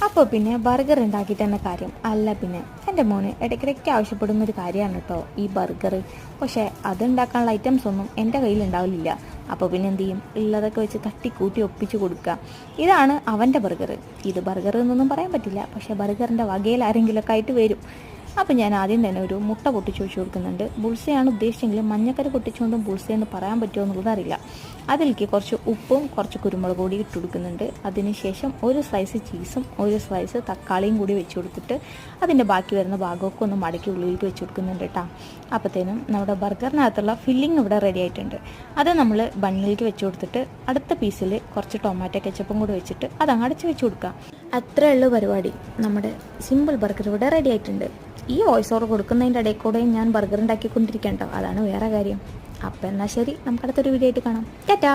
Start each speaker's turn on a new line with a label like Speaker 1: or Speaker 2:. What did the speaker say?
Speaker 1: അപ്പോൾ പിന്നെ ബർഗർ ഉണ്ടാക്കിയിട്ട് തന്നെ കാര്യം അല്ല. പിന്നെ എൻ്റെ മോന് ഇടയ്ക്കിടയ്ക്ക് ആവശ്യപ്പെടുന്ന ഒരു കാര്യമാണ് കേട്ടോ ഈ ബർഗർ. പക്ഷേ അതുണ്ടാക്കാനുള്ള ഐറ്റംസ് ഒന്നും എൻ്റെ കയ്യിൽ ഉണ്ടാവില്ല. അപ്പോൾ പിന്നെ എന്ത് ചെയ്യും, ഉള്ളതൊക്കെ വെച്ച് തട്ടിക്കൂട്ടി ഒപ്പിച്ച് കൊടുക്കുക. ഇതാണ് അവൻ്റെ ബർഗർ. ഇത് ബർഗർ എന്നൊന്നും പറയാൻ പറ്റില്ല, പക്ഷേ ബർഗറിൻ്റെ വകയിൽ ആരെങ്കിലുമൊക്കെ ആയിട്ട് വരും. അപ്പോൾ ഞാൻ ആദ്യം തന്നെ ഒരു മുട്ട പൊട്ടിച്ച് വെച്ച് കൊടുക്കുന്നുണ്ട്. ബുൾസയാണ് ഉദ്ദേശിച്ചെങ്കിലും മഞ്ഞക്കറി പൊട്ടിച്ചുകൊണ്ടും ബുൾസ എന്ന് പറയാൻ പറ്റുമോ എന്നുള്ളത് അറിയില്ല. അതിലേക്ക് കുറച്ച് ഉപ്പും കുറച്ച് കുരുമുളക് പൊടി ഇട്ട് കൊടുക്കുന്നുണ്ട്. അതിനുശേഷം ഒരു സ്ലൈസ് ചീസും ഒരു സ്ലൈസ് തക്കാളിയും കൂടി വെച്ച് കൊടുത്തിട്ട് അതിൻ്റെ ബാക്കി വരുന്ന ഭാഗമൊക്കെ ഒന്ന് മടക്കി ഉള്ളിലേക്ക് വെച്ച് കൊടുക്കുന്നുണ്ട് കേട്ടോ. അപ്പോഴത്തേനും നമ്മുടെ ബർഗറിനകത്തുള്ള ഫില്ലിങ് ഇവിടെ റെഡി ആയിട്ടുണ്ട്. അത് നമ്മൾ ബണ്ണിലേക്ക് വെച്ച് കൊടുത്തിട്ട് അടുത്ത പീസിൽ കുറച്ച് ടൊമാറ്റോ കെച്ചപ്പും കൂടി വെച്ചിട്ട് അതങ്ങ് അടച്ച് വെച്ച് കൊടുക്കുക. അത്രേ ഉള്ളൂ പരിപാടി. നമ്മുടെ സിമ്പിൾ ബർഗർ ഇവിടെ റെഡി ആയിട്ടുണ്ട്. ഈ വോയിസ് ഓവർ കൊടുക്കുന്നതിൻ്റെ ഇടയിൽ കൂടെ ഞാൻ ബർഗർ ഉണ്ടാക്കിക്കൊണ്ടിരിക്കാം കേട്ടോ. അതാണ് വേറെ കാര്യം. അപ്പം എന്നാൽ ശരി, നമുക്ക് അടുത്തൊരു വീഡിയോ ആയിട്ട് കാണാം. ടാറ്റാ.